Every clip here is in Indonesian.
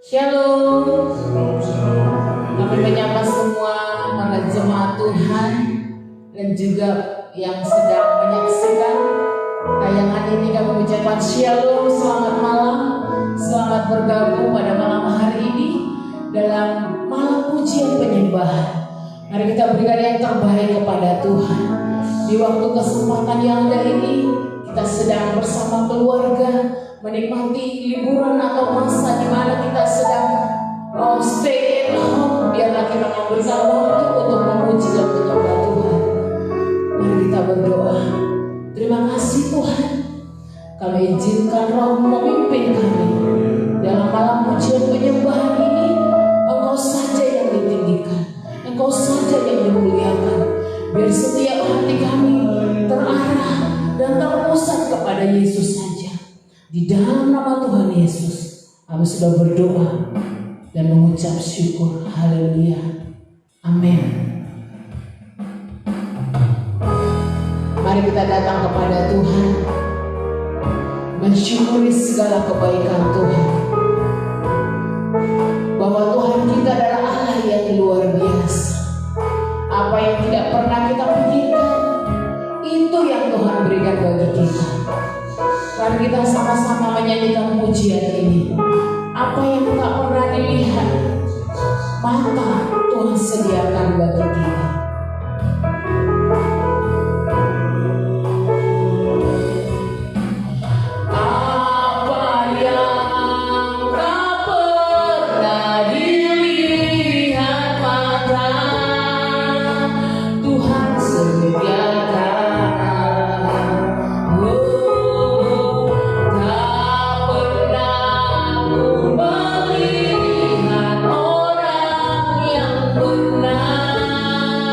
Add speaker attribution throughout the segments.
Speaker 1: Shalom. Kami menyapa semua para jemaat Tuhan dan juga yang sedang menyaksikan tayangan ini. Kami mengucapkan shalom, selamat malam, selamat bergabung pada malam hari ini dalam malam pujian penyembahan. Mari kita berikan yang terbaik kepada Tuhan. Di waktu kesempatan yang ada ini, kita sedang bersama keluarga menikmati liburan atau masa di mana kita sedang stay at home. Biarlah kita memberikan waktu untuk memuji dan menyembah Tuhan. Mari kita berdoa. Terima kasih Tuhan, kami izinkan Roh memimpin kami dalam malam pujian penyembahan ini. Engkau saja yang ditinggikan, Engkau saja yang dimuliakan. Biar setiap hati kami terarah dan terpusat kepada Yesus saja. Di dalam nama Tuhan Yesus, kami sudah berdoa dan mengucap syukur. Haleluya. Amin. Mari kita datang kepada Tuhan, mensyukuri segala kebaikan Tuhan. Bahwa Tuhan kita adalah Allah yang luar biasa. Apa yang tidak pernah kita pikirkan, itu yang Tuhan berikan bagi kita. Mari kita sama-sama menyanyikan pujian ini. Apa yang tak pernah dilihat mata, Tuhan sediakan bagi kita.
Speaker 2: Benar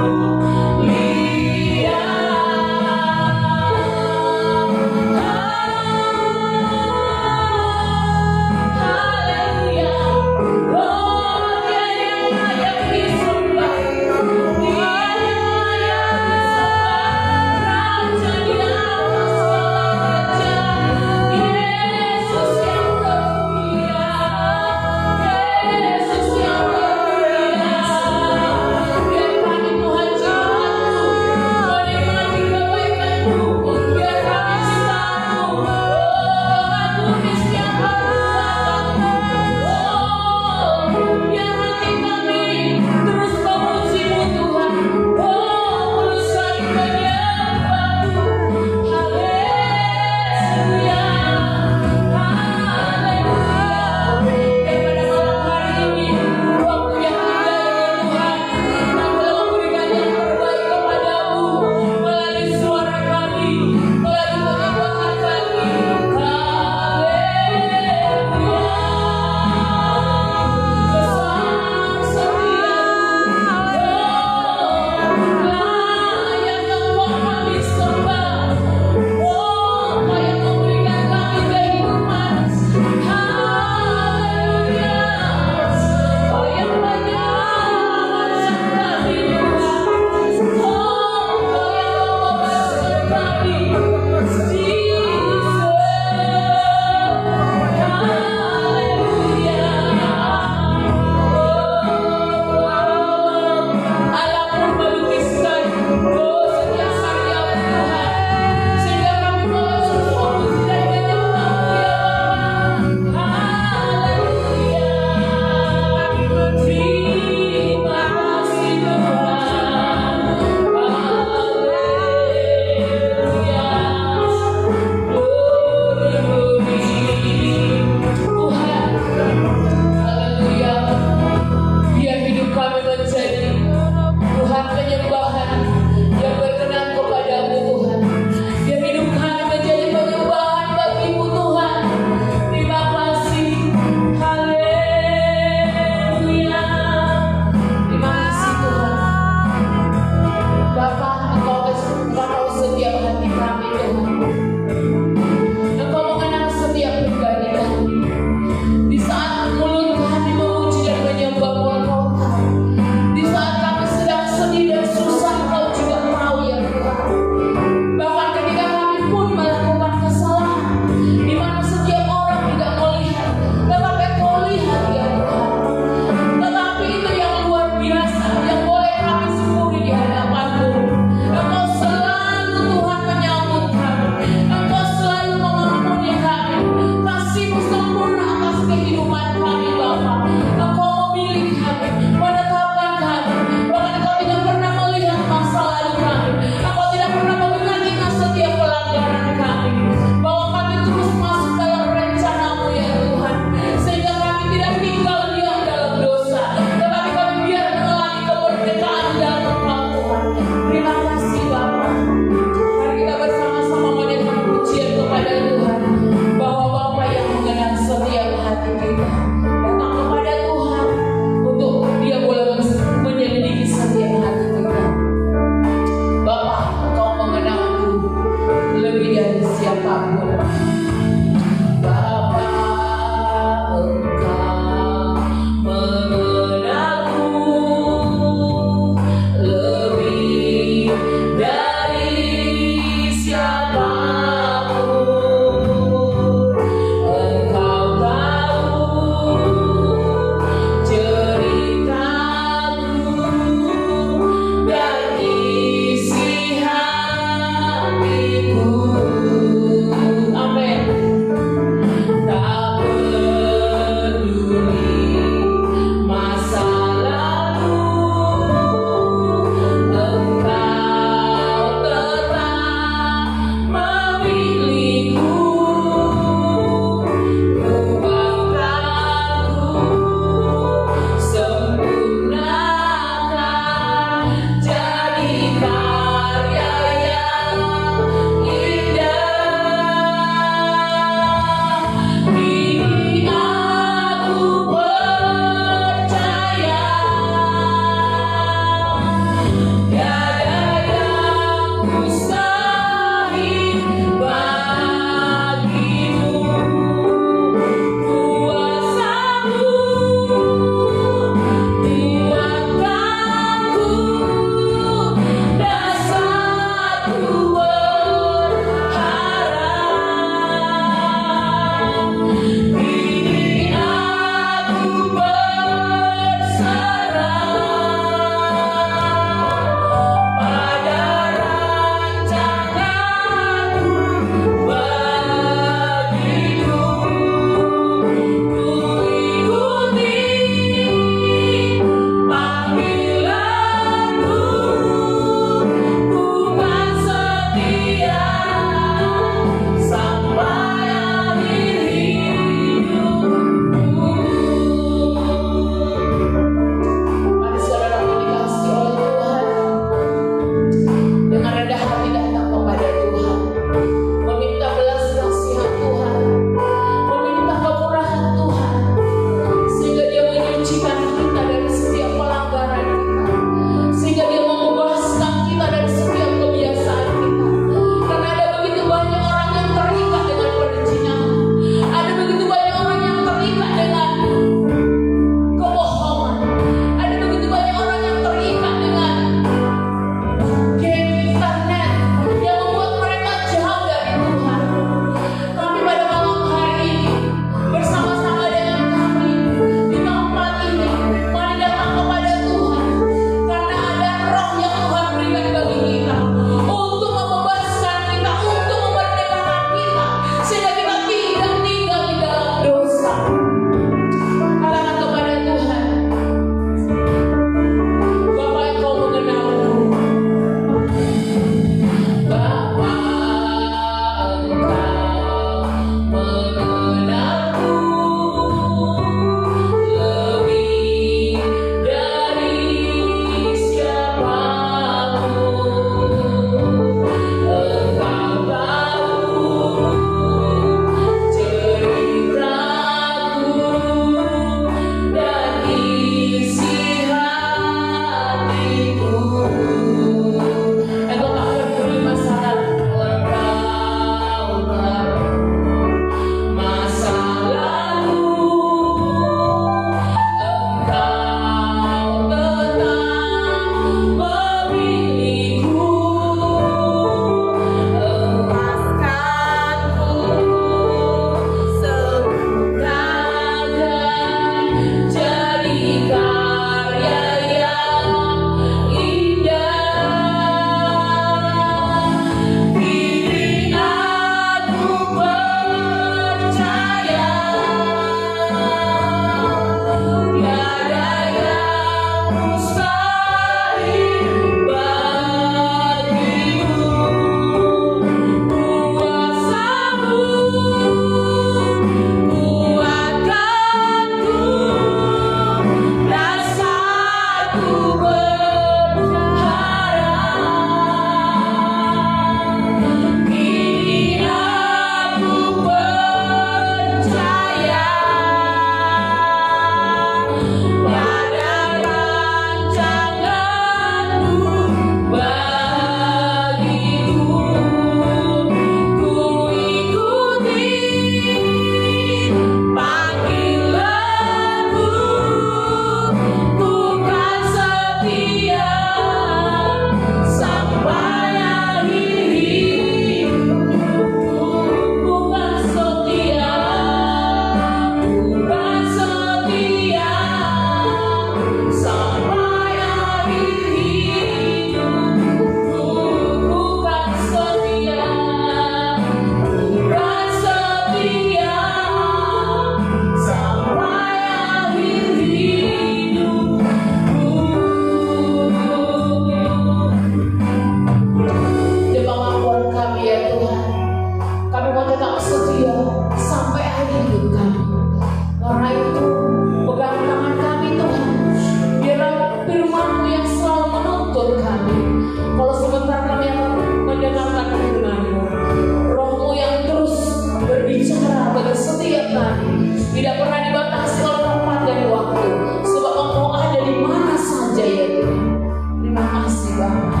Speaker 1: berkah bagi setiap kami. Tidak pernah dibatasi oleh tempat dan waktu, sebab Engkau ada di mana saja ya Tuhan. Terima kasih Bapa.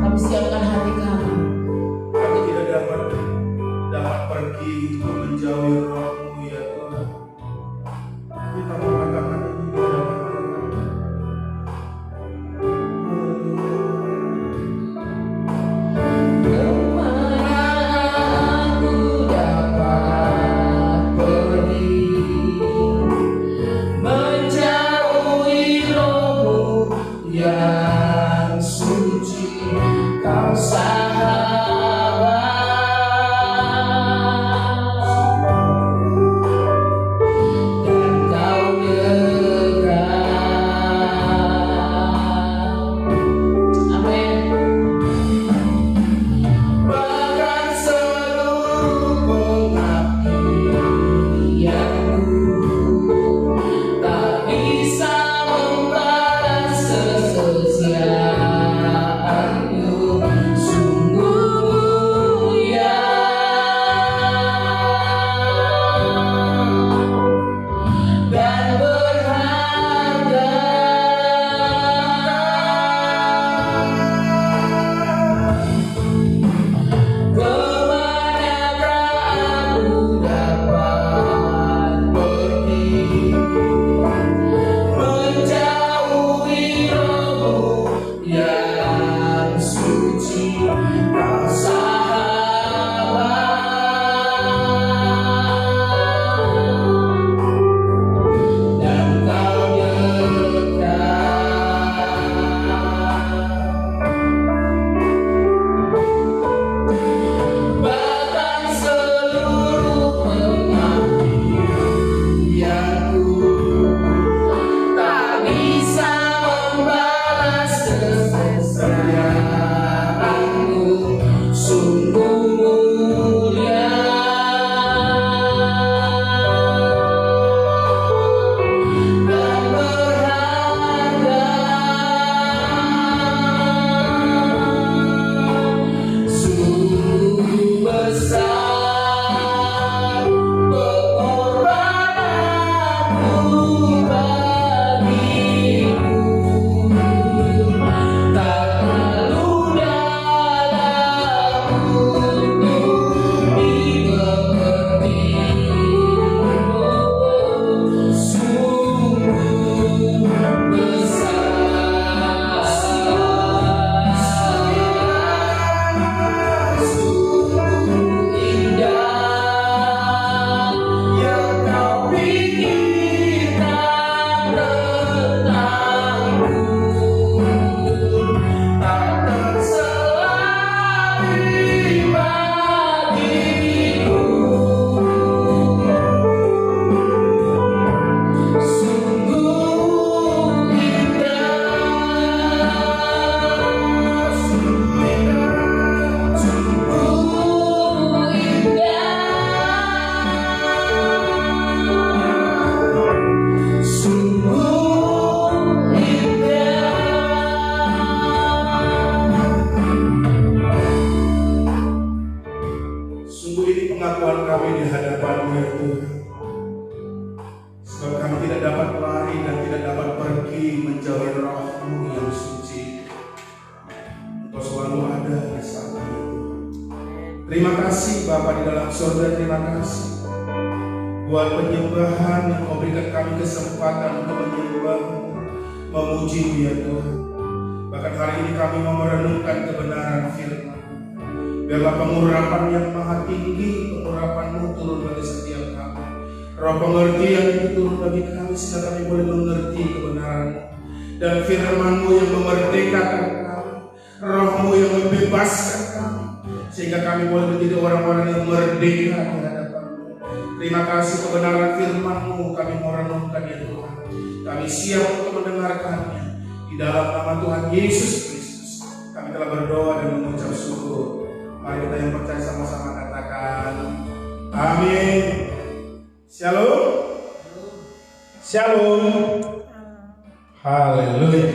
Speaker 1: Kami siapkan hati kami.
Speaker 2: Kami tidak dapat pergi untuk menjauhi Roh-Mu ya Tuhan. Kita mengatakan ini di dalam
Speaker 1: yang suci, Kau sahabat, dan Kau dekat. Amin. Bahkan seluruh pengabdianku tak bisa membalas kesetiaanmu, sungguh mulia dan berharga. Kemanakah aku dapat pergi menjauhi Roh-Mu yang suci, Kau sahabat, dan Kau dekat. Bahkan seluruh pengabdianku tak bisa membalas kesetiaanmu, sungguh mulia dan berharga. Sungguh besar pengorbananmu bagiku, tak terlalu dalam untuk dimengerti. Sungguh besar, sungguh indah yang Kau pikirkan tentangku, tak terselami bagiku. Sungguh indah, sungguh indah, sungguh indah, sungguh indah.
Speaker 2: Sungguh ini pengakuan kami di hadapan-Mu ya Tuhan. Sebab kami tidak dapat lari dan tidak dapat pergi menjauhi Roh-Mu yang suci. Engkau selalu ada di sana ya Tuhan. Terima kasih Bapa di dalam surga, terima kasih buat penyembahan yang Kau berikan kami kesempatan untuk menyembah-Mu, memuji-Mu ya Tuhan. Bahkan hari ini kami mau merenungkan kebenaran firman. Biarlah pengurapan yang maha tinggi, pengurapan-Mu turun bagi setiap kami. Roh pengertian itu turun bagi kami sehingga kami boleh mengerti kebenaran-Mu dan firman-Mu yang memerdekakan kami, Roh-Mu yang membebaskan kami, sehingga kami boleh menjadi orang-orang yang merdeka di hadapan-Mu. Terima kasih kebenaran firman-Mu kami mau renungkan ya Tuhan. Kami siap untuk mendengarkannya. Di dalam nama Tuhan Yesus Kristus kami telah berdoa dan mengucap syukur. Mari kita yang percaya sama-sama katakan amin. Shalom. Shalom. Haleluya.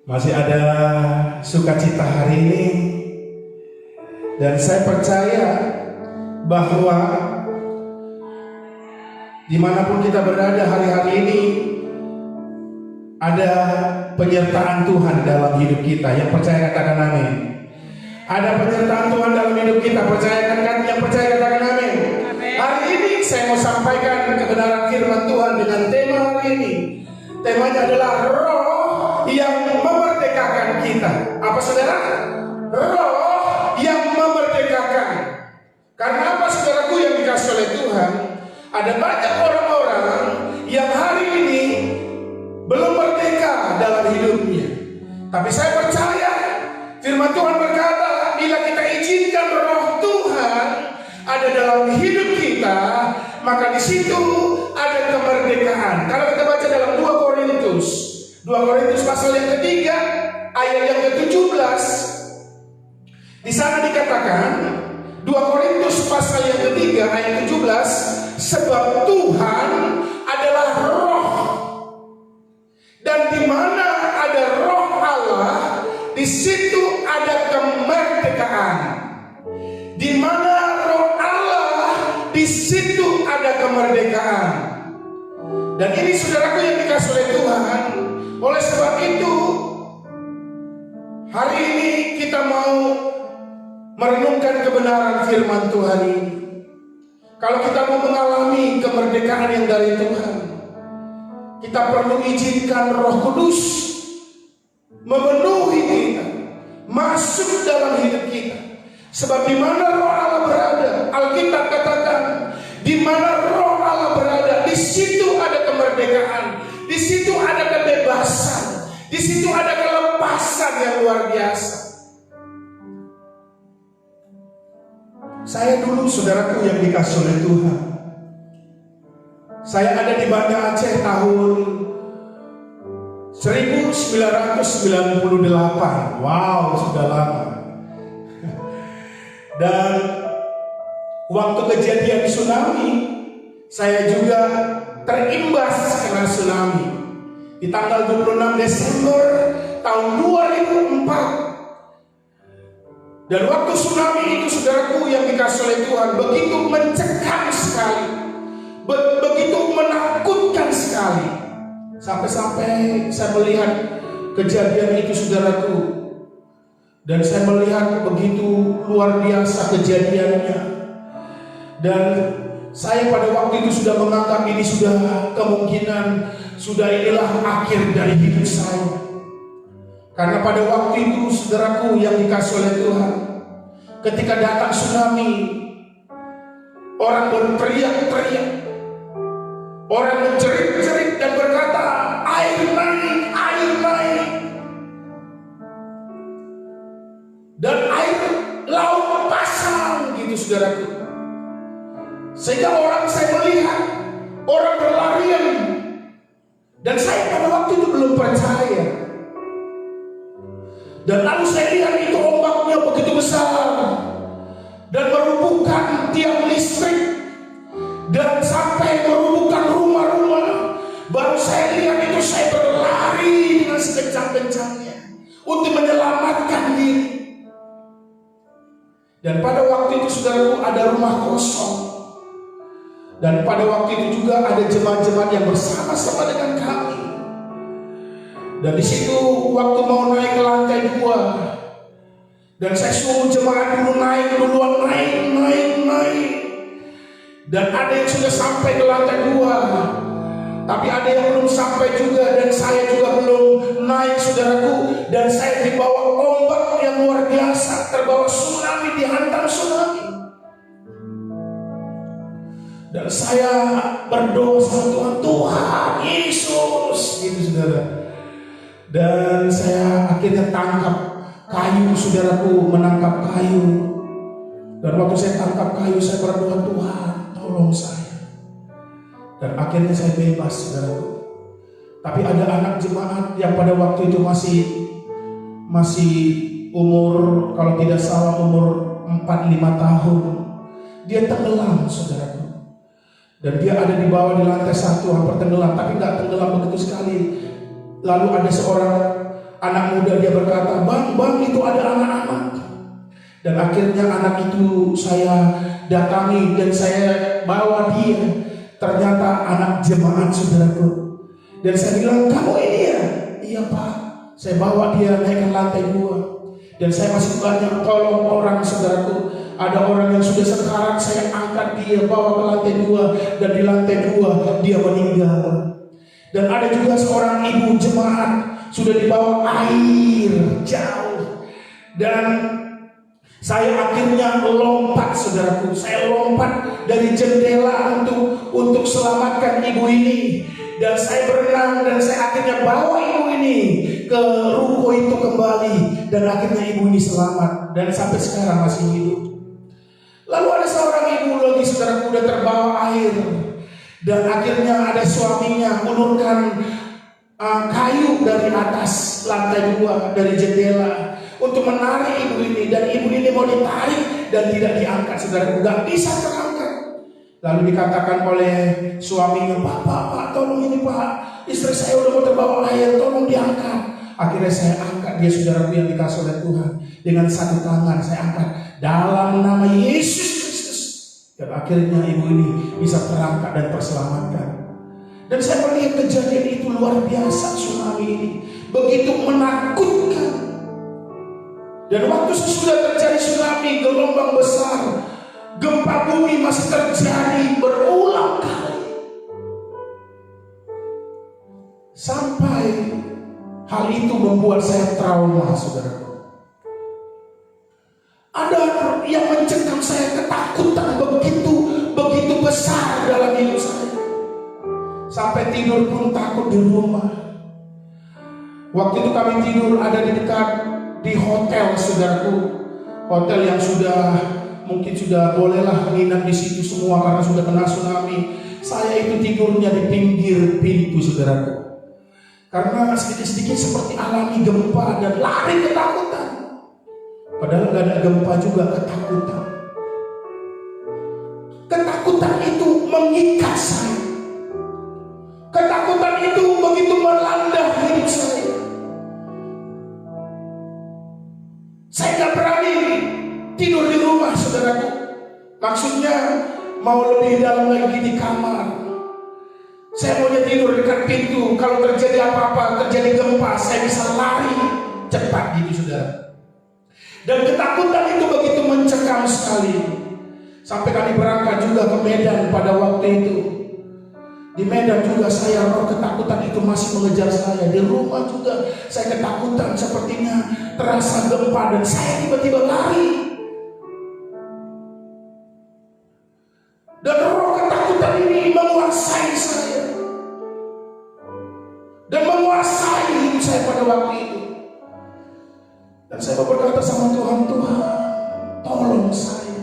Speaker 2: Masih ada sukacita hari ini. Dan saya percaya bahwa Dimanapun kita berada hari-hari ini, ada penyertaan Tuhan dalam hidup kita. Yang percaya katakan amin. Ada penyertaan Tuhan dalam hidup kita. Percayakan kan? Yang percaya katakan amin. Hari ini saya mau sampaikan kebenaran firman Tuhan dengan tema hari ini. Temanya adalah roh yang memerdekakan kita. Apa saudara? Roh yang memerdekakan. Karena apa saudaraku yang dikasih oleh Tuhan? Ada banyak orang-orang yang hari ini belum merdeka dalam hidupnya. Tapi saya percaya firman Tuhan berkata, bila kita izinkan roh Tuhan ada dalam hidup kita, maka di situ ada kemerdekaan. Kalau kita baca dalam 2 Korintus pasal yang ketiga ayat yang ke-17, di sana dikatakan 2 Korintus pasal yang ketiga ayat 17, sebab Tuhan adalah roh, dan di mana ada roh Allah, di situ ada kemerdekaan. Di mana roh Allah, di situ ada kemerdekaan. Dan ini saudaraku yang dikasih oleh Tuhan. Oleh sebab itu, hari ini kita mau merenungkan kebenaran firman Tuhan ini. Kalau kita mau mengalami kemerdekaan yang dari Tuhan, kita perlu izinkan Roh Kudus memenuhi kita, masuk dalam hidup kita. Sebab di mana roh Allah berada, Alkitab katakan, di mana roh Allah berada, di situ ada kemerdekaan, di situ ada kebebasan, di situ ada kelepasan yang luar biasa. Saya dulu saudaraku yang dikasih oleh Tuhan, saya ada di Banda Aceh tahun 1998. Wow, sudah lama. Dan waktu kejadian tsunami, saya juga terimbas kena tsunami. Di tanggal 26 Desember tahun 2004. Dan waktu tsunami itu saudaraku yang dikasih oleh Tuhan begitu mencekam sekali, begitu menakutkan sekali. Sampai-sampai saya melihat kejadian itu saudaraku, dan saya melihat begitu luar biasa kejadiannya. Dan saya pada waktu itu sudah menganggap ini sudah kemungkinan, sudah inilah akhir dari hidup saya. Karena pada waktu itu saudaraku yang dikasih oleh Tuhan, ketika datang tsunami, orang berteriak-teriak, orang menjerit-jerit dan berkata, air naik, air naik. Dan air laut pasang gitu saudaraku. Sehingga saya melihat orang berlarian. Dan saya pada waktu itu belum percaya. Dan lalu saya lihat itu ombaknya begitu besar dan merubuhkan tiang listrik dan sampai merubuhkan rumah-rumah. Baru saya lihat itu, saya berlari dengan sekencang-kencangnya untuk menyelamatkan diri. Dan pada waktu itu saudaraku ada rumah kosong. Dan pada waktu itu juga ada jemaat-jemaat yang bersama-sama dengan kami. Dan di situ waktu mau naik ke lantai 2, dan saya suruh jemaat dulu naik duluan, naik. Dan ada yang sudah sampai ke lantai 2, tapi ada yang belum sampai juga, dan saya juga belum naik saudaraku. Dan saya dibawa ombak yang luar biasa, terbawa tsunami, dihantam tsunami. Dan saya berdoa sama Tuhan, Tuhan Yesus, gitu saudara. Dan saya akhirnya tangkap kayu, saudaraku, menangkap kayu. Dan waktu saya tangkap kayu, saya berdoa, Tuhan tolong saya. Dan akhirnya saya bebas, saudaraku. Tapi ada anak jemaat yang pada waktu itu masih umur, kalau tidak salah umur 4-5 tahun. Dia tenggelam, saudaraku. Dan dia ada di bawah di lantai 1, hampir tenggelam, tapi nggak tenggelam begitu sekali. Lalu ada seorang anak muda, dia berkata, Bang, itu ada anak-anak. Dan akhirnya anak itu saya datangi dan saya bawa dia. Ternyata jemaat saudaraku. Dan saya bilang, kamu ini ya? Iya Pak. Saya bawa dia naik ke lantai 2. Dan saya masih banyak tolong orang saudaraku. Ada orang yang sudah sekarat, saya angkat dia bawa ke lantai 2. Dan di lantai 2 dia meninggal. Dan ada juga seorang ibu jemaat sudah dibawa air jauh. Dan saya akhirnya lompat saudaraku. Saya lompat dari jendela untuk selamatkan ibu ini. Dan saya berenang dan saya akhirnya bawa ibu ini ke ruko itu kembali. Dan akhirnya ibu ini selamat. Dan sampai sekarang masih hidup. Lalu ada seorang ibu lagi saudaraku udah terbawa air. Dan akhirnya ada suaminya ulurkan kayu dari atas lantai 2 dari jendela untuk menarik ibu ini. Dan ibu ini mau ditarik dan tidak diangkat saudaraku. Gak bisa terangkat. Lalu dikatakan oleh suaminya, Pak, tolong ini Pak, istri saya udah mau terbawa air, tolong diangkat. Akhirnya saya angkat dia saudaraku yang dikasih oleh Tuhan. Dengan satu tangan saya angkat dalam nama Yesus Kristus. Dan akhirnya ibu ini bisa terangkat dan terselamatkan. Dan saya melihat kejadian itu luar biasa, tsunami ini begitu menakutkan. Dan waktu sesudah terjadi tsunami, gelombang besar, gempa bumi masih terjadi berulang kali. Sampai hal itu membuat saya trauma, saudaraku. Ada yang mencengkam saya, ketakutan begitu besar dalam hidup saya. Sampai tidur pun takut di rumah. Waktu itu kami tidur ada di hotel, saudaraku. Hotel yang mungkin sudah bolehlah menginap di situ semua karena sudah kena tsunami. Saya itu tidurnya di pinggir pintu, saudaraku. Karena sedikit-sedikit seperti alami gempa dan lari ketakutan. Padahal gak ada gempa juga, ketakutan. Ketakutan itu mengikat saya. Ketakutan itu begitu melanda hidup saya. Saya gak berani tidur di rumah, saudaraku. Maksudnya mau lebih dalam lagi di kamar. Saya maunya tidur dekat pintu. Kalau terjadi apa-apa, terjadi gempa, saya bisa lari cepat gitu, saudara. Dan ketakutan itu begitu mencekam sekali. Sampai kami berangkat juga ke Medan pada waktu itu. Di Medan juga saya roh ketakutan itu masih mengejar saya. Di rumah juga saya ketakutan, sepertinya terasa gempa dan saya tiba-tiba lari. Dan roh ketakutan ini menguasai saya dan menguasai hidup saya pada waktu itu. Dan saya berkata sama Tuhan, Tuhan, tolong saya.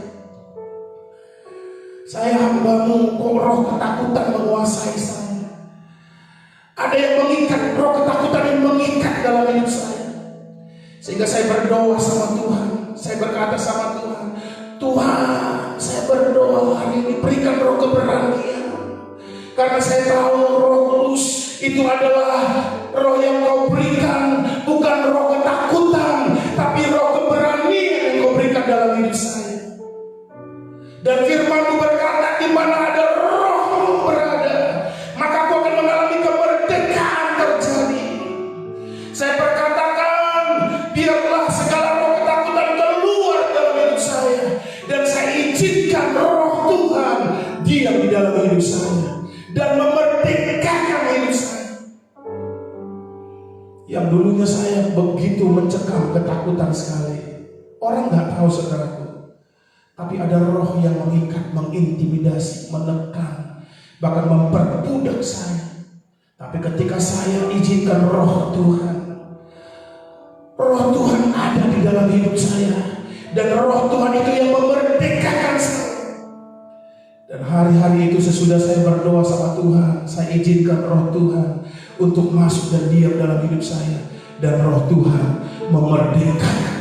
Speaker 2: Saya hamba-Mu, kok roh ketakutan menguasai saya. Ada yang mengikat, roh ketakutan yang mengikat dalam hidup saya. Sehingga saya berdoa sama Tuhan. Saya berkata sama Tuhan, Tuhan, saya berdoa hari ini berikan roh keberanian. Karena saya tahu roh kudus itu adalah roh yang Kau berikan, bukan roh ketakutan, tapi roh keberanian yang Kau berikan dalam hidup saya. Dan firman-Mu berkata, di mana ada roh-Mu berada, maka Kau akan mengalami kemerdekaan terjadi. Saya berkatakan, biarlah segala roh ketakutan keluar dalam hidup saya. Dan saya izinkan roh Tuhan diam di dalam hidup saya dan memerdekakan hidup saya. Yang dulunya saya begitu mencekam, ketakutan sekali. Orang gak tahu, saudaraku. Tapi ada roh yang mengikat, mengintimidasi, menekan, bahkan memperbudak saya. Tapi ketika saya izinkan roh Tuhan ada di dalam hidup saya. Dan roh Tuhan itu yang memerdekakan saya. Dan hari-hari itu sesudah saya berdoa sama Tuhan, saya izinkan roh Tuhan untuk masuk dan diam dalam hidup saya. Dan roh Tuhan memerdekakan.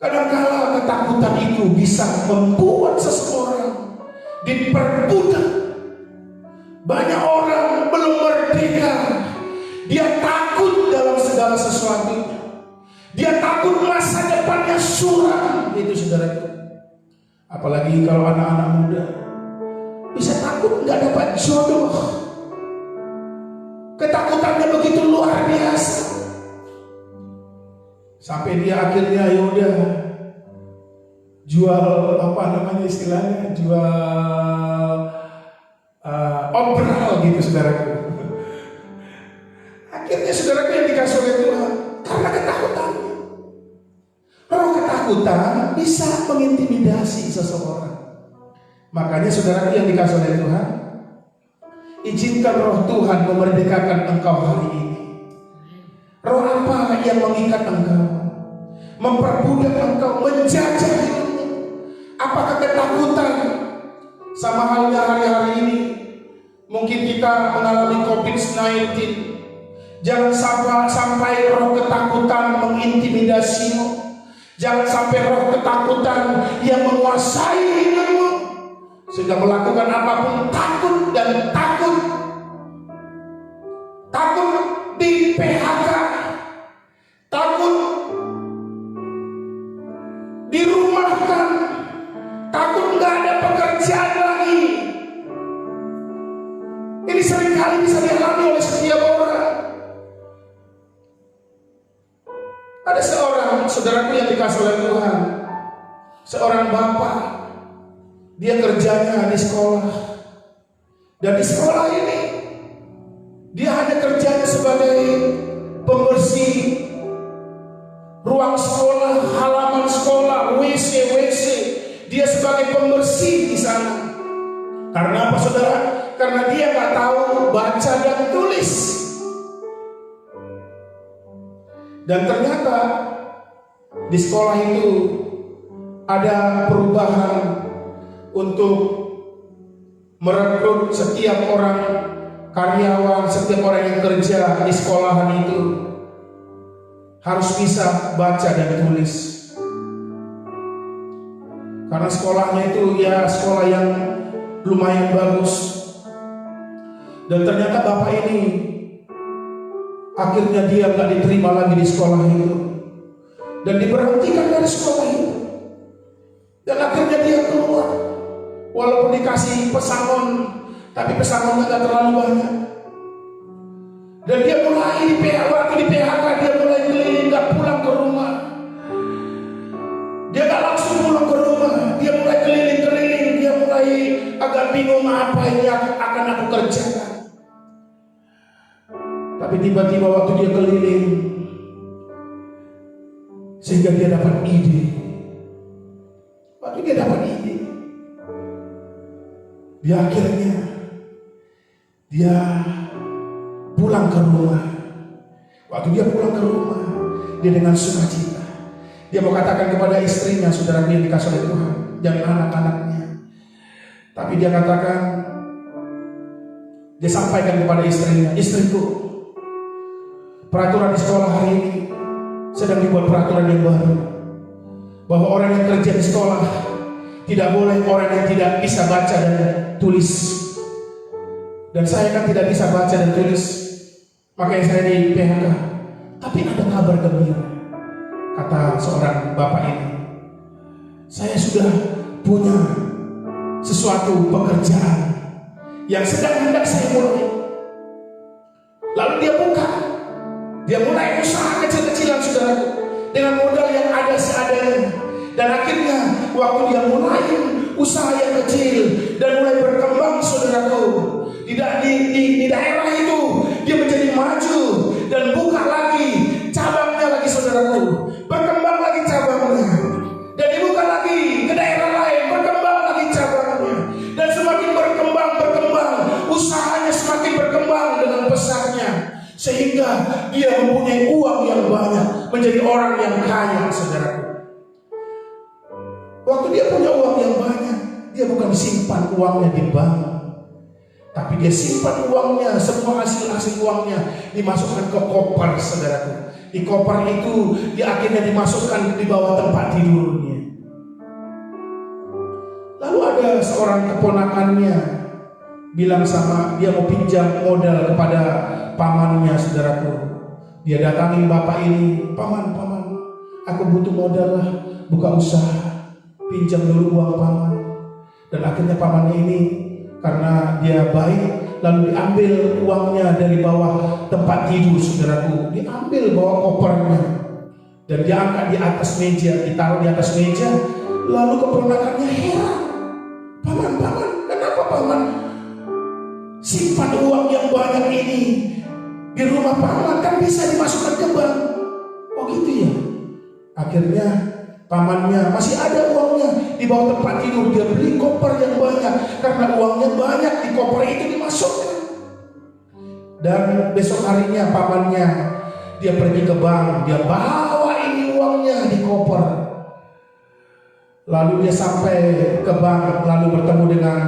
Speaker 2: Kadang-kala ketakutan itu bisa membuat seseorang diperbudak. Banyak orang belum merdeka. Dia takut dalam segala sesuatunya. Dia takut masa depannya suram. Itu, saudaraku. Apalagi kalau anak-anak muda bisa takut takut nggak dapat jodoh. Ketakutannya begitu luar biasa. Sampai dia akhirnya yaudah jual apa namanya istilahnya, jual obral gitu saudaraku. Akhirnya saudaraku yang dikasih oleh Tuhan karena ketakutannya. Roh ketakutan bisa mengintimidasi seseorang. Makanya saudaraku yang dikasih oleh Tuhan, izinkan roh Tuhan memerdekakan engkau hari ini. Roh apa yang mengikat engkau, memperbudak engkau, menjajah hidupmu? Apakah ketakutan? Sama halnya hari-hari ini mungkin kita mengalami COVID-19. Jangan sampai roh ketakutan mengintimidasimu. Jangan sampai roh ketakutan yang menguasai hidupmu sehingga melakukan apapun takut dan takut di PHK, takut dirumahkan, takut nggak ada pekerjaan lagi. Ini seringkali bisa dialami oleh setiap orang. Ada seorang saudaraku yang dikasih oleh Tuhan, seorang bapak, dia kerjanya di sekolah, dan di sekolah ini dia hanya kerjanya sebagai pembersih ruang sekolah, halaman sekolah, WC. Dia sebagai pembersih di sana. Karena apa saudara? Karena dia nggak tahu baca dan tulis. Dan ternyata di sekolah itu ada perubahan untuk merekrut setiap orang karyawan, setiap orang yang kerja di sekolahan itu harus bisa baca dan tulis. Karena sekolahnya itu ya sekolah yang lumayan bagus. Dan ternyata bapak ini akhirnya dia gak diterima lagi di sekolah itu dan diberhentikan dari sekolah itu. Dan akhirnya dia keluar, walaupun dikasih pesangon, tapi pesangonnya gak terlalu banyak. Dan dia mulai di PHK, dia mulai keliling, gak pulang ke rumah. Dia gak langsung pulang ke rumah, dia mulai keliling-keliling. Dia mulai agak bingung apa yang akan aku kerjakan. Tapi tiba-tiba waktu dia keliling, sehingga dia dapat ide. Waktu dia dapat ide, dia akhirnya dia pulang ke rumah. Waktu dia pulang ke rumah, dia dengan sukacita. Dia mau katakan kepada istrinya, saudara yang dikasih oleh Tuhan, dan anak-anaknya. Tapi dia katakan, dia sampaikan kepada istrinya, istriku, peraturan di sekolah hari ini sedang dibuat peraturan yang baru, bahwa orang yang kerja di sekolah tidak boleh orang yang tidak bisa baca dan tulis. Dan saya kan tidak bisa baca dan tulis, makanya saya di PHK. Tapi ada kabar gembira, kata seorang bapak ini, saya sudah punya sesuatu pekerjaan yang sedang hendak saya mulai. Lalu dia mulai usaha kecil-kecilan saudaraku, dengan modal yang ada seadanya. Dan akhirnya waktu dia mulai usaha yang kecil dan mulai berkembang saudaraku, di daerah itu dia menjadi maju dan buka lagi cabangnya lagi saudaraku, berkembang lagi cabangnya, dan dibuka lagi ke daerah lain, berkembang lagi cabangnya, dan semakin berkembang, usahanya semakin berkembang dengan pesatnya, sehingga dia mempunyai uang yang banyak, menjadi orang yang kaya saudaraku. Waktu dia punya uang yang banyak, dia bukan simpan uangnya di bank, tapi dia simpan uangnya, semua hasil uangnya dimasukkan ke koper saudaraku. Di koper itu dia akhirnya dimasukkan di bawah tempat tidurnya. Lalu ada seorang keponakannya bilang sama dia mau pinjam modal kepada pamannya saudaraku. Dia datangi bapak ini, paman, aku butuh modal lah, buka usaha, pinjam dulu uang paman. Dan akhirnya pamannya ini karena dia baik, lalu diambil uangnya dari bawah tempat tidur saudaraku, diambil bawa kopernya dan diangkat di atas meja, ditaruh di atas meja. Lalu keponakannya heran, paman, kenapa paman simpan uang yang banyak ini di rumah paman, kan bisa dimasukkan ke bank? Oh gitu ya. Akhirnya pamannya masih ada uangnya di bawah tempat tidur, dia beli koper yang banyak karena uangnya banyak, di koper itu dimasukkan. Dan besok harinya pamannya dia pergi ke bank, dia bawa ini uangnya di koper. Lalu dia sampai ke bank, lalu bertemu dengan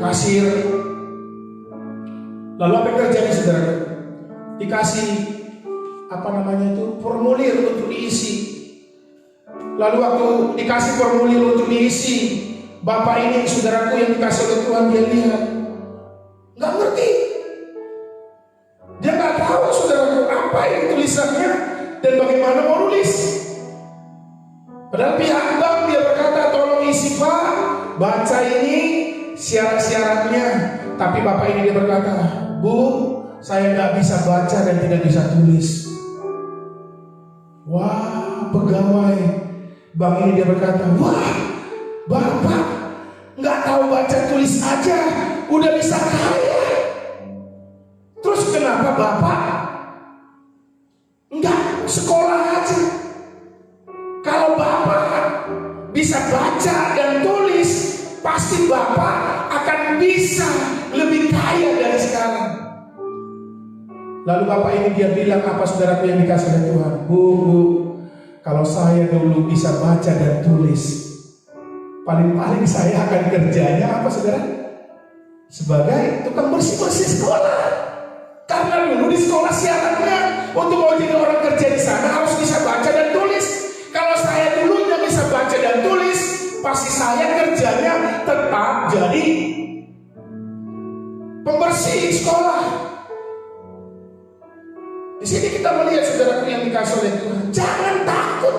Speaker 2: kasir. Lalu apa yang terjadi saudara? Dikasih formulir untuk diisi. Lalu waktu dikasih formulir untuk diisi, bapak ini saudaraku yang dikasih oleh Tuhan, dia lihat nggak ngerti, dia nggak tahu saudaraku apa yang tulisannya dan bagaimana mau nulis. Padahal pihak bank dia berkata, tolong isi pak, baca ini syarat-syaratnya. Tapi bapak ini dia berkata, bu, saya nggak bisa baca dan tidak bisa tulis. Wah, pegawai bank ini dia berkata, wah, bapak nggak tahu baca tulis aja udah bisa kaya. Terus kenapa bapak nggak sekolah aja? Kalau bapak bisa baca dan tulis, pasti bapak akan bisa lebih kaya dari sekarang. Lalu bapak ini dia bilang apa saudaraku yang dikasih oleh Tuhan? Bu, kalau saya dulu bisa baca dan tulis, paling-paling saya akan kerjanya apa saudara? Sebagai tukang bersih-bersih sekolah. Karena dulu di sekolah syaratnya untuk mau jadi orang kerja di sana harus bisa baca dan tulis. Kalau saya dulunya bisa baca dan tulis, pasti saya kerjanya tetap jadi pembersih sekolah. Di sini kita melihat saudaraku yang dikasih oleh Tuhan, jangan takut.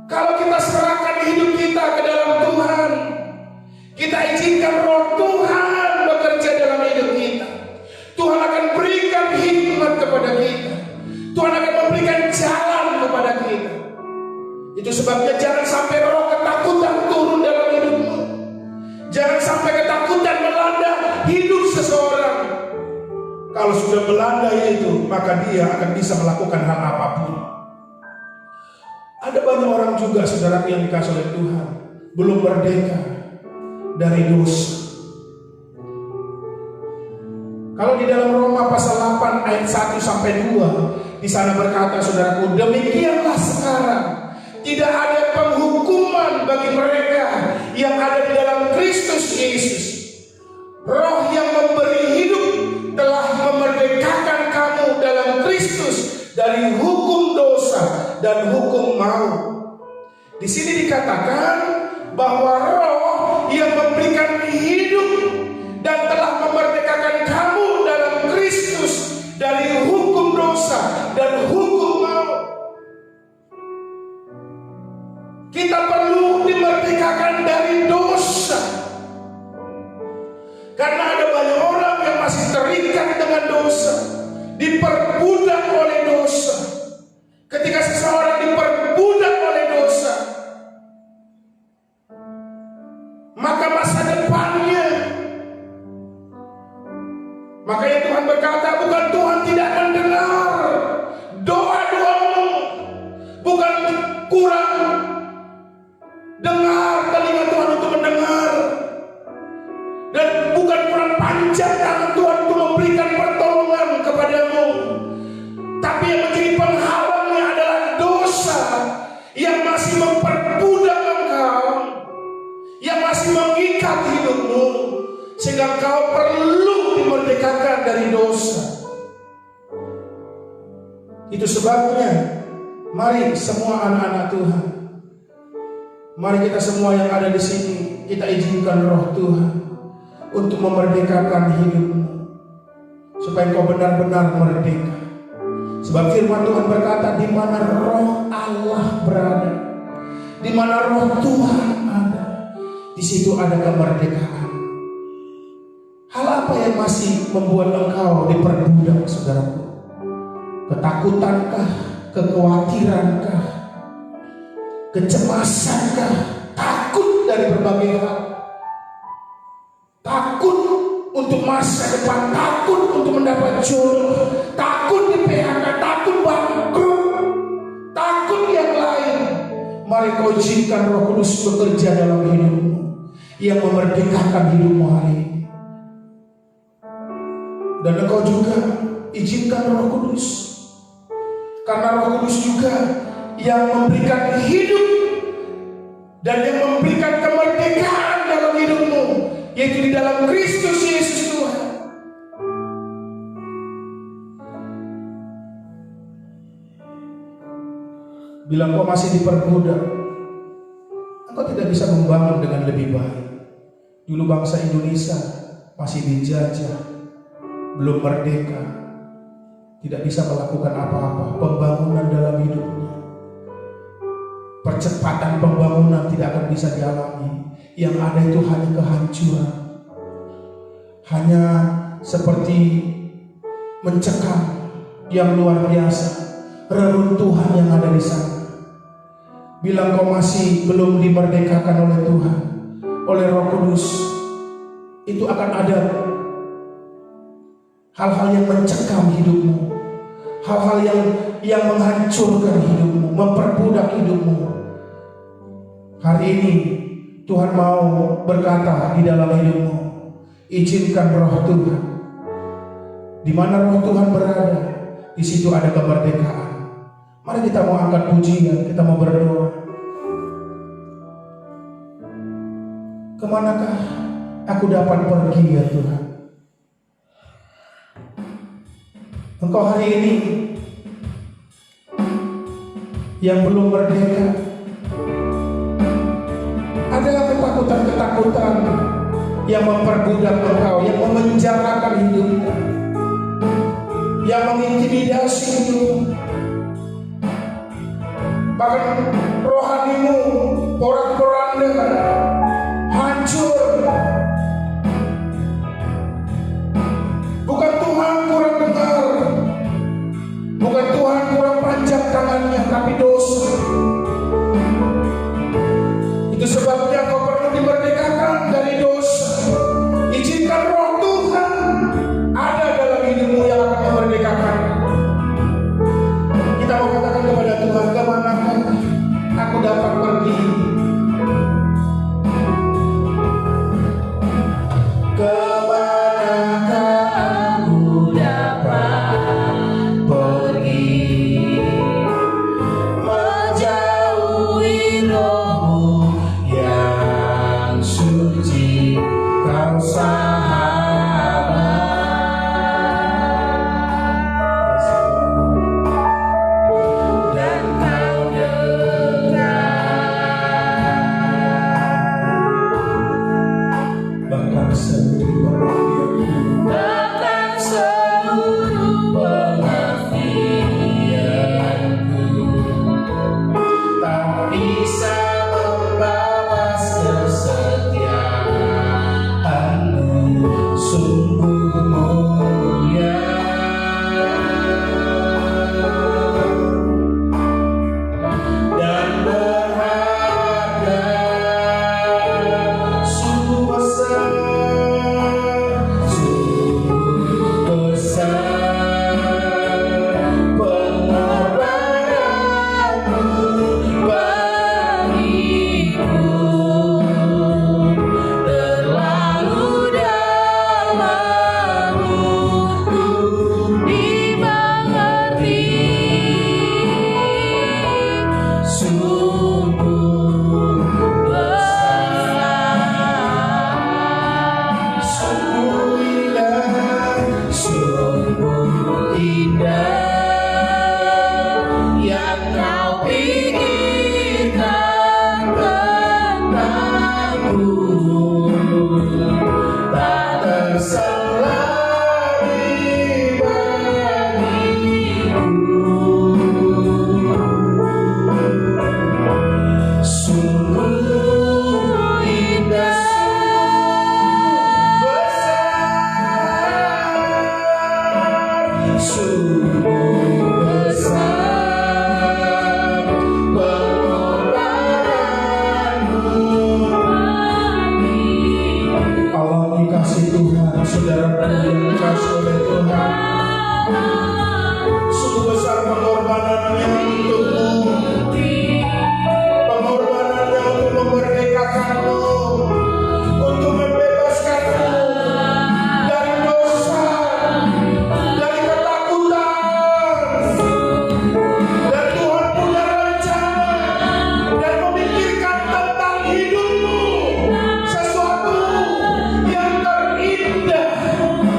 Speaker 2: Kalau kita serahkan hidup kita ke dalam Tuhan, kita izinkan Roh Tuhan bekerja dalam hidup kita, Tuhan akan berikan hikmat kepada kita, Tuhan akan memberikan jalan kepada kita. Itu sebabnya jangan sampai roh ketakutan turun dalam hidupmu. Jangan sampai ketakutan melanda hidup seseorang. Kalau sudah melanda itu, maka dia akan bisa melakukan hal apapun. Ada banyak orang juga saudara yang dikasih oleh Tuhan belum merdeka dari dosa. Kalau di dalam Roma pasal 8 ayat 1 sampai 2, di sana berkata saudaraku, demikianlah sekarang tidak ada penghukuman bagi mereka yang ada di dalam Kristus Yesus. Roh yang memberi hidup telah memerdekakan kamu dalam Kristus dari hukum dosa dan hukum maut. Di sini dikatakan bahwa Roh yang memberikan hidup dan telah memerdekakan kamu dalam Kristus dari hukum dosa dan hukum maut. Kita perlu dimerdekakan dari dosa. Karena ada banyak orang yang masih terikat dengan dosa, diperbudak oleh dosa. Ketika seseorang diperbudak oleh dosa, maka masa depannya, makanya Tuhan berkata, bukan Tuhan tidak mendengar doa-doamu, bukan kurang dengar telinga Tuhan untuk mendengar, dan bukan kurang panjang tangan Tuhan untuk memberikan pertolongan kepadamu, tapi yang menjadi penghalangnya adalah dosa yang masih memperbudak engkau, yang masih mengikat hidupmu, sehingga engkau perlu dimerdekakan dari dosa. Itu sebabnya mari semua anak-anak Tuhan, mari kita semua yang ada di sini, kita izinkan Roh Tuhan untuk memerdekakan hidupmu, supaya kau benar-benar merdeka. Sebab firman Tuhan berkata, di mana Roh Allah berada, di mana Roh Tuhan ada,
Speaker 3: Di situ ada kemerdekaan. Hal apa yang masih membuat engkau diperbudak, saudaraku? Ketakutankah? Kekhawatirankah? Kecemasankah? Takut dari berbagai hal? Takut untuk masa depan, takut untuk mendapat jodoh, takut di PHK, takut bangkrut, takut yang lain. Mari kau izinkan Roh Kudus bekerja dalam hidupmu, yang memerdekakan hidupmu hari ini. Dan engkau juga izinkan Roh Kudus, karena Roh Kudus juga yang memberikan hidup dan yang memberikan kemerdekaan dalam hidupmu, yaitu di dalam Kristus Yesus Tuhan. Bila kau masih diperbudak, engkau tidak bisa membangun dengan lebih baik. Dulu bangsa Indonesia masih dijajah, belum merdeka, tidak bisa melakukan apa-apa pembangunan dalam hidupnya. Percepatan pembangunan tidak akan bisa dialami. Yang ada itu hanya kehancuran, hanya seperti mencekam yang luar biasa, reruntuhan yang ada di sana. Bila kau masih belum dimerdekakan oleh Tuhan, oleh Roh Kudus, itu akan ada hal-hal yang mencekam hidupmu, hal-hal yang menghancurkan hidupmu, memperbudak hidupmu. Hari ini Tuhan mau berkata di dalam hidupmu, izinkan Roh Tuhan. Di mana Roh Tuhan berada, di situ ada kemerdekaan. Mari kita mau angkat pujian, kita mau berdoa. Kemanakah aku dapat pergi ya Tuhan? Engkau hari ini yang belum merdeka, ada ketakutan-ketakutan yang memperbudak engkau, yang memenjarakan hidupmu, yang mengintimidasi hidupmu. Bahkan rohanimu porak-poranda, hancur. Bukan Tuhan kurang dengar, bukan Tuhan kurang panjang tangannya, tapi dosa. Itu sebabnya kau perlu dimerdekakan dari dosa. Izinkan Roh Tuhan ada dalam hidupmu yang akan memerdekakan. Kita mau katakan kepada Tuhan, kemanakah aku dapat pergi? Kemanakah aku dapat pergi? Menjauhi Roh-Mu yang suci, Kau sahabat. Dan Kau dekat, bahkan seluruh pengertianku, bahkan seluruh pengertianku tak bisa membalas kesetiaan-Mu, sungguh mulia. Dan berharga, sungguh besar, pengorbananmu bagiku. Terlalu dalam untuk dimengerti, sungguh besar, sungguh indah, sungguh indah yang Kau pikirkan tentangku, tak terselari bagiku. Sungguh indah, saudara yang dikasih oleh Tuhan. Sungguh besar pengorbanannya untukmu, pengorbanannya untuk memerdekakanmu, untuk membebaskanmu dari dosa, dari ketakutan. Dan Tuhan punya rencana dan memikirkan tentang hidupmu sesuatu yang terindah.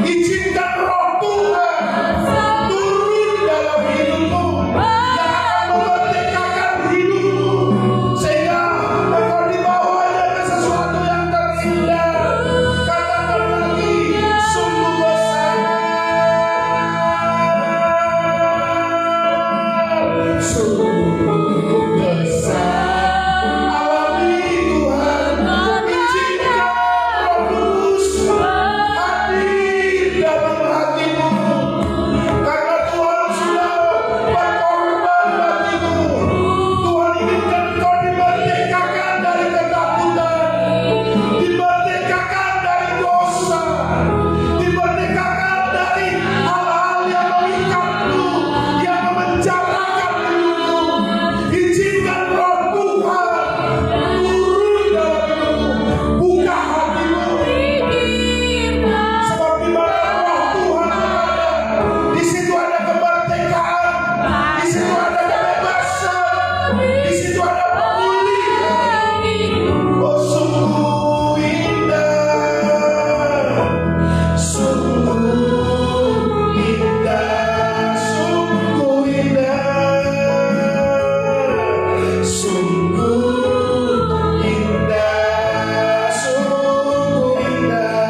Speaker 3: Izinkan Roh Tuhan turun dalam hidupmu yang akan memerdekakan hidupmu sehingga engkau dibawanya ke sesuatu yang terindah. Katakan lagi, sungguh besar, sungguh besar. Alami Tuhan, izinkan Roh Kudus hadir dalam hatimu, karena Tuhan sudah berkorban bagimu. Tuhan inginkan kau dimerdekakan dari ketakutan, dimerdekakan dari dosa, dimerdekakan dari hal-hal yang mengikatmu, yang memenjarakan hidupmu. Izinkan Roh Tuhan turun dalam hidupmu, buka hatimu. Sebab di mana Roh Tuhan ada, di situ ada kemerdekaan, di situ ada kebebasan, di situ ada pemulihan. Oh, sungguh indah, sungguh indah, sungguh indah, sungguh indah, sungguh indah,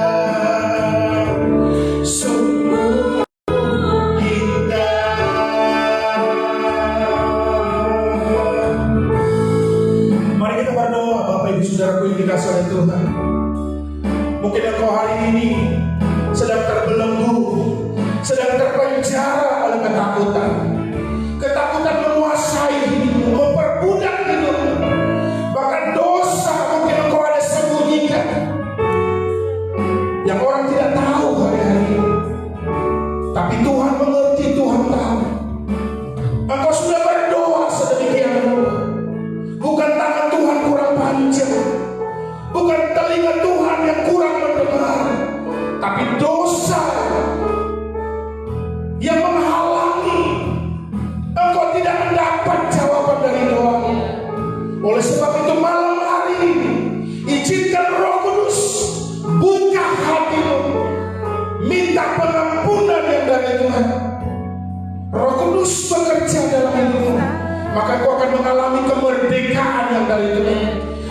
Speaker 3: sungguh indah. Mari kita berdoa, Bapak Ibu Saudaraku yang dikasihi oleh Tuhan. Mungkin engkau hari ini sedang terbelenggu, sedang terpenjara oleh ketakutan. Ketakutan menguasai hidupmu, memperbudak hidupmu. Bahkan dosa mungkin engkau ada sembunyikan yang orang tidak tahu hari-hari ini. Tapi Tuhan mengerti, Tuhan tahu. Engkau sudah berdoa sedemikian rupa. Bukan tangan Tuhan kurang panjang, bukan telinga Tuhan yang kurang mendengar, tapi dosa yang menghalangi engkau tidak mendapat jawaban dari doamu. Oleh sebab itu malam hari ini, izinkan Roh Kudus buka hatimu, minta pengampunan yang dari Tuhan. Roh Kudus bekerja dalam hidupmu, maka kau akan mengalami kemerdekaan yang dari Tuhan.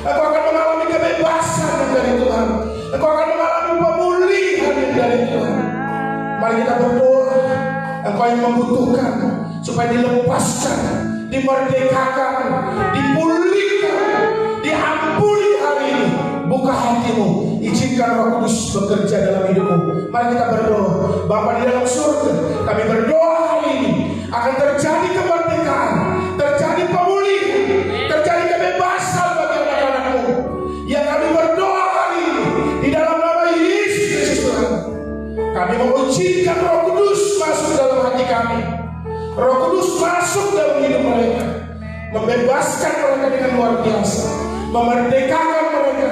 Speaker 3: Engkau akan mengalami kebebasan yang dari Tuhan. Engkau akan mengalami pemulihan yang dari Tuhan. Mari kita berdoa. Engkau yang membutuhkan supaya dilepaskan, dimerdekakan, dipulihkan, diampuni hari ini. Buka hatimu, izinkan Roh Kudus bekerja dalam hidupmu. Mari kita berdoa. Bapa di dalam surga, kami berdoa hari ini akan terjadi kemerdekaan, terjadi pemulihan, terjadi kebebasan bagi anak-anakmu. Yang kami berdoa hari ini di dalam nama Yesus Kristus Tuhan. Kami mengizinkan Roh Kudus masuk dalam hati kami. Roh Kudus masuk dalam hidup mereka, membebaskan mereka dengan luar biasa, memerdekakan mereka,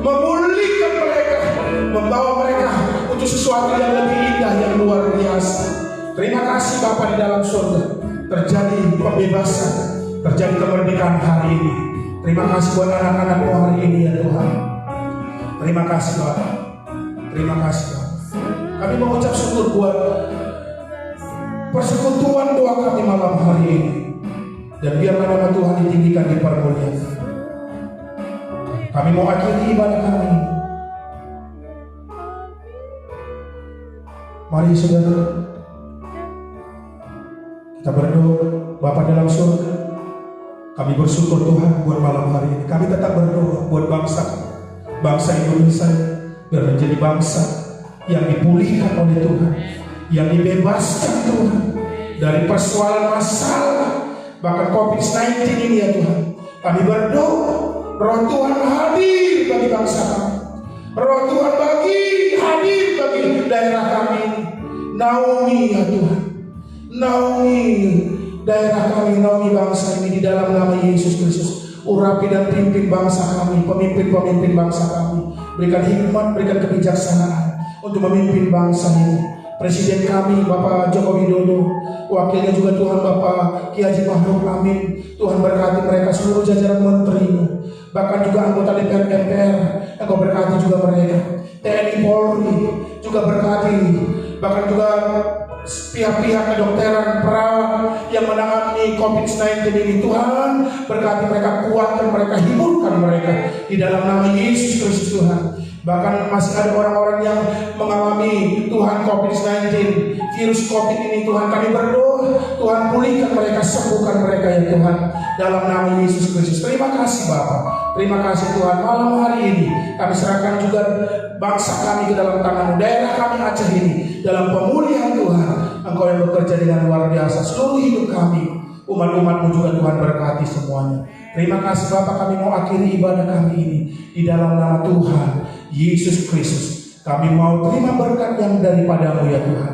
Speaker 3: memulihkan mereka, membawa mereka untuk sesuatu yang lebih indah, yang luar biasa. Terima kasih Bapa di dalam surga. Terjadi pembebasan, terjadi kemerdekaan hari ini. Terima kasih buat anak-anakmu hari ini ya Tuhan. Terima kasih Bapa. Terima kasih Bapa. Kami mengucap syukur buat persekutuan doa kami malam hari ini. Dan biarlah nama Tuhan ditinggikan, dipermuliakan. Kami mau akhiri ibadah kami. Mari saudara, kita berdoa. Bapa dalam surga, kami bersyukur Tuhan buat malam hari ini. Kami tetap berdoa buat bangsa Indonesia, biar menjadi bangsa yang dipulihkan oleh Tuhan, yang dibebaskan Tuhan dari persoalan masalah, bahkan COVID-19 ini ya Tuhan. Kami berdoa, Roh Tuhan hadir bagi bangsa kami. Roh Tuhan hadir bagi daerah kami. Naungi ya Tuhan, naungi daerah kami, naungi bangsa ini di dalam nama Yesus Kristus. Urapi dan pimpin bangsa kami, pemimpin-pemimpin bangsa kami. Berikan hikmat, berikan kebijaksanaan untuk memimpin bangsa ini. Presiden kami Bapak Joko Widodo, wakilnya juga Tuhan Bapak Ki Haji Ma'ruf Amin. Tuhan berkati mereka, seluruh jajaran menterimu, bahkan juga anggota DPR MPR, Engkau berkati juga mereka. TNI Polri juga berkati, bahkan juga pihak-pihak kedokteran, perawat yang menangani COVID-19 ini. Tuhan berkati mereka, kuatkan mereka, hiburkan mereka di dalam nama Yesus Kristus Tuhan. Bahkan masih ada orang-orang yang mengalami Tuhan COVID-19, virus COVID ini. Tuhan kami berdoa, Tuhan pulihkan mereka, sembuhkan mereka ya Tuhan, dalam nama Yesus Kristus. Terima kasih Bapa, terima kasih Tuhan. Malam hari ini kami serahkan juga bangsa kami ke dalam tangan-Mu, daerah kami Aceh ini dalam pemulihan Tuhan. Engkau yang bekerja dengan luar biasa seluruh hidup kami, umat-umat-Mu juga Tuhan berkati semuanya. Terima kasih Bapak, kami mau akhiri ibadah kami ini di dalam nama Tuhan Yesus Kristus. Kami mau terima berkat yang daripada-Mu ya Tuhan.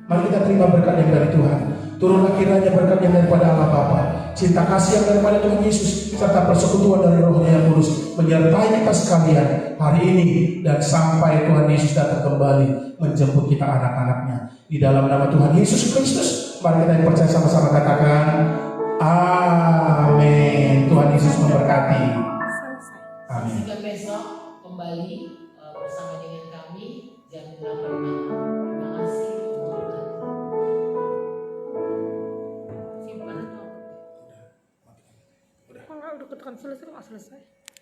Speaker 3: Mari kita terima berkat yang dari Tuhan. Turunlah kiranya berkat yang daripada Allah Bapa, cinta kasih yang daripada Tuhan Yesus, serta persekutuan dari Roh-Nya yang kudus menyertai kita sekalian hari ini dan sampai Tuhan Yesus datang kembali menjemput kita anak-anaknya. Di dalam nama Tuhan Yesus Kristus, mari kita yang percaya sama-sama katakan amin. Tuhan Yesus memberkati. Amin.
Speaker 1: Jika besok kembali bersama dengan kami jam 8 malam. Terima kasih.
Speaker 4: Udah ketekan selesai nggak selesai?